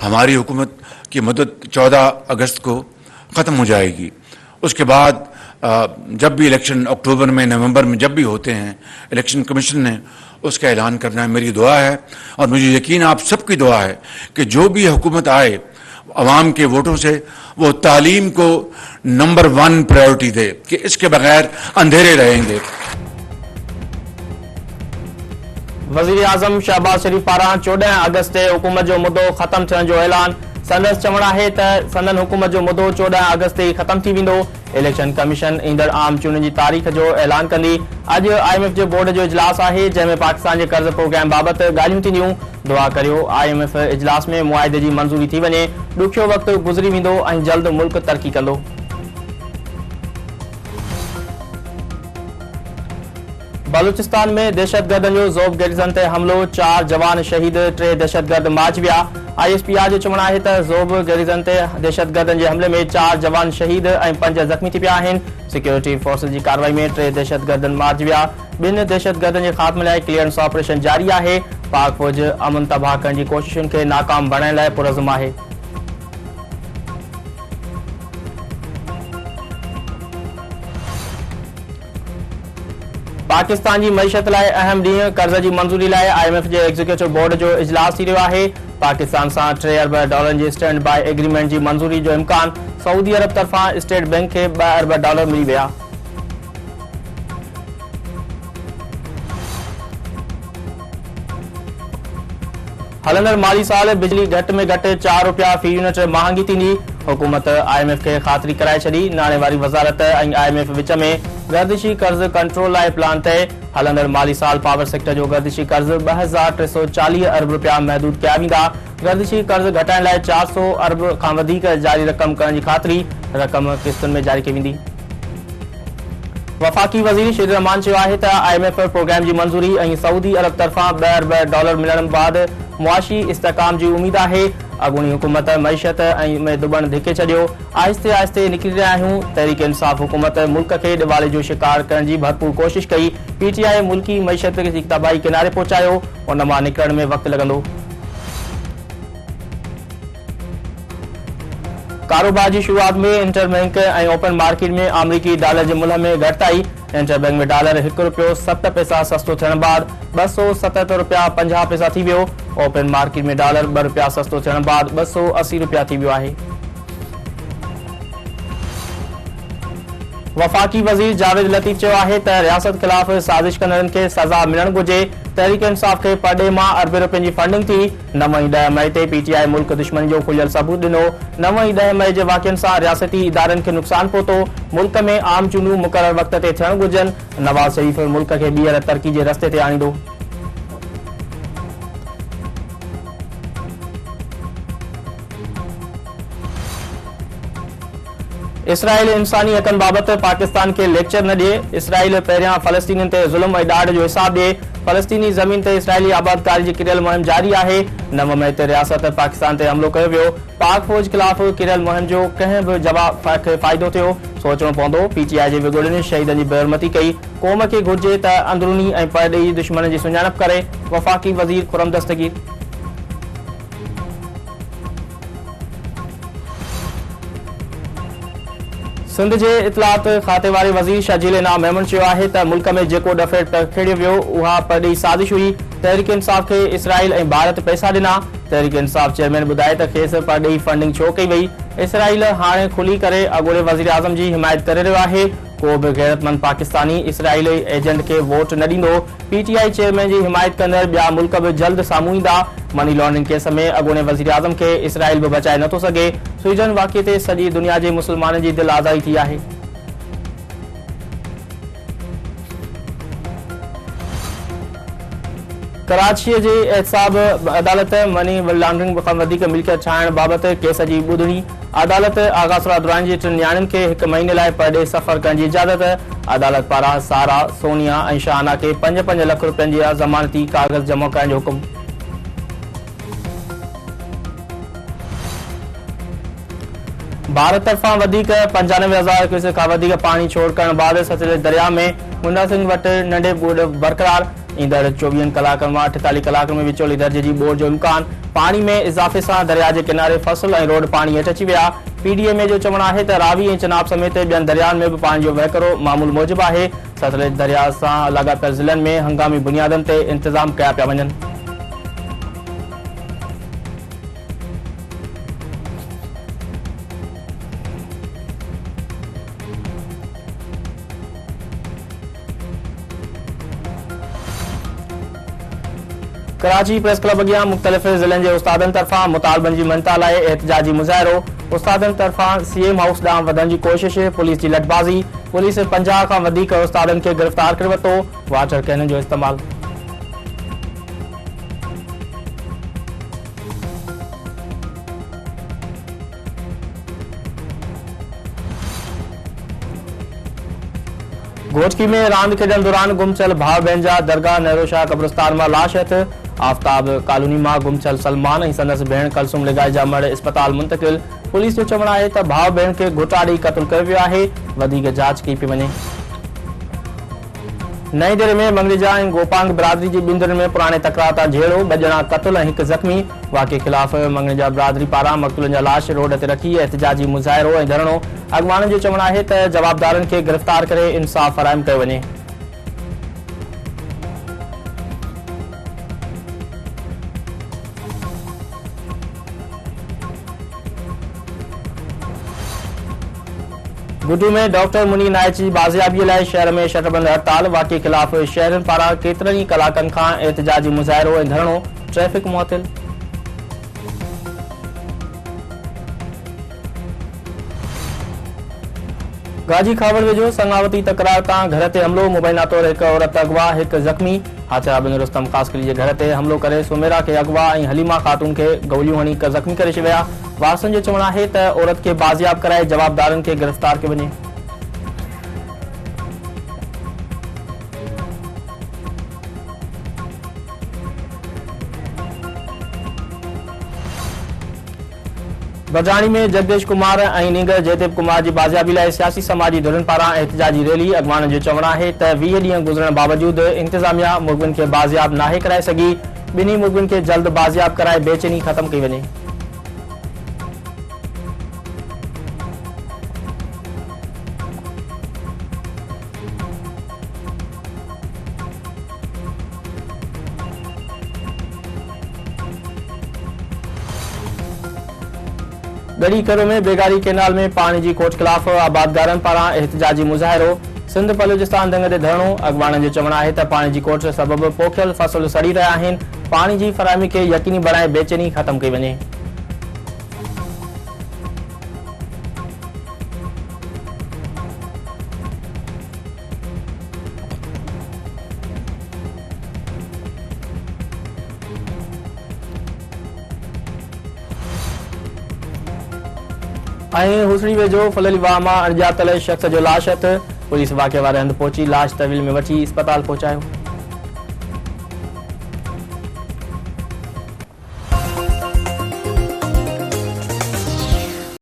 हमारी हुकूमत की मुद्दत 14 अगस्त को ख़त्म हो जाएगी। उसके बाद जब भी इलेक्शन अक्टूबर में, नवंबर में जब भी होते हैं, इलेक्शन कमीशन ने उसका ऐलान करना है। मेरी दुआ है और मुझे यकीन आप सबकी दुआ है कि जो भी हुकूमत आए अवाम के वोटों से, वो तालीम को नंबर 1 प्रायोरिटी दे कि इसके बगैर अंधेरे रहेंगे। वज़ीर आज़म शहबाज शरीफ पारां 14 अगस्त ते हुकूमत जो मुद्दो ख़त्म थियण जो ऐलान। संदसि चवण आहे त संदन हुकूमत जो मुद्दो 14 अगस्त ते ख़त्म थी वेंदो। इलेक्शन कमीशन ईंदड़ आम चूंडुनि जी तारीख़ जो ऐलान कंदी। अॼु IMF जे बोर्ड जो इजलास आहे, जंहिंमें पाकिस्तान जे कर्ज़ प्रोग्राम बाबति ॻाल्हियूं थींदियूं। दुआ करियो IMF इजलास में मुआहिदे जी मंज़ूरी थी वञे। ॾुखियो वक़्तु गुज़री वेंदो ऐं जल्द मुल्क तरक़ी कंदो। बलूचिस्तान में दहशतगर्दनि जो ज़ोब गैरिज़न ते हमिलो, 4 जवान शहीद, 3 दहशतगर्द मारिजी विया। ISPR जो चवणु आहे त ज़ोब गैरिज़न ते दहशतगर्दनि जे हमले में 4 जवान शहीद ऐं 5 ज़ख़्मी थी पिया आहिनि। सिक्योरिटी फोर्सेस जी कार्रवाई में 3 दहशतगर्दनि मारिजी विया। 2 दहशतगर्दनि जे ख़ात्मे लाइ क्लियरेंस ऑपरेशन जारी आहे। पाक फ़ौज अमन तबाह करण जी कोशिशुनि खे नाकाम बणाइण लाइ पुरज़म आहे। पाकिस्तान जी मईशत लाइ अहम ॾींहुं, कर्ज़ जी मंज़ूरी लाइ IMF जे एग्जीक्यूटिव बोर्ड जो इजलास थी रहियो आहे। पाकिस्तान सां $3 अरब जी स्टैंड बाय एग्रीमेंट जी मंज़ूरी जो इम्कान। सऊदी अरब तरफ़ां स्टेट बैंक खे $2 अरब मिली विया। हलंदड़ माली साल बिजली घटि में घटि ₹4 फी यूनिट महांगी थींदी। हुकूमत IMF खे ख़ातिरी कराए छॾी। नाणे वारी वज़ारत ऐं IMF विच में गर्दिशी कर्ज़ कंट्रोल लाइ प्लान तय। हलंदड़ माली साल पावर सेक्टर जो गर्दिशी कर्ज़ $2340 अरब महदूद कया वेंदा। गर्दिशी कर्ज़ घटाइण लाइ 400 अरब खां वधीक जारी रक़म करण जी ख़ातिरी। रक़म किस्तुनि में जारी कई वेंदी। वफ़ाक़ी वज़ीर शेर रहमान चयो आहे त IMF प्रोग्राम जी मंज़ूरी ऐं सऊदी अरब तरफ़ां $2 अरब मिलण बाद मुआशी इस्तेकाम जी उमीद आहे। अॻूणी हुकूमत मईशत ऐं में दुबण धिके छॾियो। आहिस्ते आहिस्ते निकिरी रहिया आहियूं। तहरीक इंसाफ़ हुकूमत मुल्क खे दिवाले जो शिकार करण जी भरपूर कोशिश कई। PTI मुल्की मईशत जी तबाही किनारे पहुचायो। उन मां निकिरण में वक़्तु लॻंदो। कारोबार की शुरुआत में इंटरबैंक और ओपन मार्केट में अमरीकी डॉलर के मुल्ह में घटाई। इंटरबैंक में डॉलर $1.07 सस्तो थियण बाद $277.50 थी वियो। ओपन मार्केट में डॉलर $2 सस्तो थियण बाद $280 थी वियो आहे। वफ़ाक़ी वज़ीर जावेद लतीफ़ चयो आहे त रियासत ख़िलाफ़ साज़िश कंदड़नि खे सज़ा मिलण घुर्जे। तहरीक इंसाफ़ खे परॾे मां अरबे रुपयनि जी फंडिंग थी। 9 ऐं 10 मई ते PTI मुल्क दुश्मनी जो खुलियल सबूत ॾिनो। 9 ऐं 10 मई जे वाक़िअनि सां रियासती इदारनि खे नुक़सान पहुतो। मुल्क में आम चूंडूं मुक़रर वक़्त ते थियण घुर्जनि। नवाज़ शरीफ़ मुल्क खे ॿीहर तरक़ी जे रस्ते ते आणींदो। इसराइल इंसानी हक़नि बाबति पाकिस्तान के लेक्चर न ॾिए। इसराइल पहिरियां फ़लस्तीनियुनि ते ज़ुल्म ऐं ॾाढ जो हिसाब ॾिए। फ़लस्तीनी ज़मीन ते इसराइली आबादकारी जी किरियल मुहिम जारी आहे। 9 मई ते रियासत पाकिस्तान ते हमलो कयो वियो। पाक फ़ौज ख़िलाफ़ किरियल मुहिम जो कंहिं बि जवाब खे फ़ाइदो थियो। सोचणो पवंदो। PTI जे विगुड़नि शहीदनि जी बेहरमती कई। क़ौम खे घुर्जे त अंदरूनी ऐं परॾेही दुश्मन जी सुञाणप करे। वफ़ाक़ी वज़ीर खुरम दस्तगीर। सिंध जे इतलात खाते वारे वज़ीर शर्जील इनाम मेमन चयो आहे त मुल्क में जेको डफे टखेड़ियो वियो उहा परॾेही साज़िश हुई। तहरीक इंसाफ़ खे इसराइल ऐं भारत पैसा ॾिना। तहरीक इंसाफ़ चेयरमैन ॿुधाए त खेसि परॾेही फंडिंग छो कई वई। इसराइल हाणे खुली करे अॻूणे वज़ीर आज़म जी हिमायत करे रहियो आहे। को बि गैरतमंद पाकिस्तानी इसराइली एजेंट खे वोट न ॾींदो। PTI चेयरमैन जी हिमायत कंदड़ ॿिया मुल्क बि जल्द साम्हूं ईंदा। मनी लॉन्ड्रिंग केस में अॻूणे वज़ीर आज़म खे इसराइल बि बचाए नथो सघे। स्वीडन वाक़िए ते सॼी दुनिया जे मुस्लमाननि जी दिलि आज़ादी थी आहे। कराची जी एहतसाब अदालत मनी लॉन्ड्रिंग खां वधीक मिल्कियत ठाहिण बाबति केस जी ॿुधणी। अदालत आगा सुरा दुरानी जी 3 न्याणियुनि खे 1 महीने लाइ परॾे सफ़र करण जी इजाज़त। अदालत पारां सारा, सोनिया ऐं शाहाना खे 5-5 लख रुपयनि जी ज़मानती कागज़ जमा करण जो हुकुम। भारत तरफ़ां वधीक 95,000 क्यूसेक खां वधीक पाणी छोड़ करण बाद सतलुज दरिया में मुंडा सिंह वटि नंढे बूढ़ बरक़रार। ईंदड़ 24 कलाकनि मां 48 कलाकनि में विचोली दर्जे जी ॿोड़ जो इम्कान। पाणी में इज़ाफ़े सां दरिया जे किनारे फसल ऐं रोड पाणी हेठि अची विया। PDMA जो चवणु आहे त रावी ऐं चिनाब समेत ॿियनि दरियाउनि में बि पाणी जो वहिकरो मामूल मूजिबि आहे। सतलुज दरिया सां लाॻापियल ज़िलनि में हंगामी बुनियादनि ते इंतज़ाम कया पिया वञनि। कराची प्रेस क्लब अॻियां मुख़्तलिफ़ ज़िलनि जे उस्तादनि तरफ़ां मुतालबनि जी मनता लाइ एहतजाजी मुज़ाहिरो। उस्तादनि तरफ़ां CM हाउस ॾांहुं वधण जी कोशिश। पुलिस जी लठबाज़ी। पुलिस 50 खां वधीक उस्तादनि खे गिरफ़्तार करे वरितो। वाटर कैनन जो इस्तेमालु। घोचकी में रांदि खेॾण दौरान गुम थियल भाउ भेण जा दरगाह नेहरू शाह क़ब्रिस्तान मां लाश हथ। आफ़ताब कॉलोनी मां गुम थियल सलमान ऐं संदसि भेण कलसुम लिगाई जा मड़ इस्पताल मुंतक़िल। पुलिस जो चवणु आहे त भाउ भेण खे घुटा ॾेई क़त्ल कयो वियो आहे। वधीक जांच कई पई वञे। नई दिल्ली में मंगरेजा ऐं गोपांग बिरादरी जी ॿिनि में पुराणे तकरार तां झेड़ो। 2 ॼणा क़त्ल ऐं 1 ज़ख़्मी। वाक़े ख़िलाफ़ मंगरेजा बिरादरी पारां मक़तूलनि जा लाश रोड ते रखी एहतजाजी मुज़ाहिरो ऐं धरणो। अॻवाननि जो चवणु आहे त जवाबदारनि खे गिरफ़्तार करे इंसाफ़ फ़राहम कयो वञे। गुड्डू में डॉक्टर मुनी नायक जी बाज़ियाबीअ लाइ शहर में शटरबंद हड़ताल। वाक़े ख़िलाफ़ शहरनि पारां केतिरनि ई कलाकनि खां एहतजाजी मुज़ाहिरो ऐं धरणो। ट्रैफ़िक मुअत्तिल। गाजी खावड़ वेझो संगावती तकरार तां घर ते हमिलो। मुबैना तौर 1 औरत अगवा 1 ज़ख़्मी। हाथिराबिन रुस्तम कासकली जे घर ते हमिलो करे सुमेरा खे अगवा ऐं हलीमा ख़ातून खे गोलियूं हणी ज़ख़्मी करे छॾिया। वारसनि जो चवणु आहे त औरत खे बाज़ियाब कराए जवाबदारनि खे गिरफ़्तार कयो वञे। बरजाणी में जगदीश कुमार ऐं नींगर जयदेव कुमार जी बाज़ियाबी लाइ सियासी समाजी धुरियुनि पारां एहतजाजी रैली। अॻवाननि जो चवणु आहे त 20 ॾींहं गुज़रण बावजूदि इंतिज़ामिया मुर्गियुनि खे बाज़ियाब नाहे कराए सघी। ॿिन्ही मुर्गियुनि खे जल्द बाज़ियाब कराए बेचैनी ख़तमु कई वञे। गढ़ी करो में बेगारी केनाल में पानी जी खोट ख़िलाफ़ आबादगारनि पारां एहतजाजी मुज़ाहिरो। सिंध बलूचिस्तान दंग ते धरणो। अॻवाननि जो चवणु आहे त पाणी जी खोट सबबि पोखियल फसल सड़ी रहिया आहिनि। पाणी जी फ़राहमी खे यकीनी बणाए बेचैनी ख़तमु कई वञे। ऐं हुसड़ी वेझो फलली वाह मां अणॼातल शख़्स जो लाश हथ। पुलिस वाक़े वारे हंधि पहुची लाश तहवील में वठी इस्पताल पहुचायो।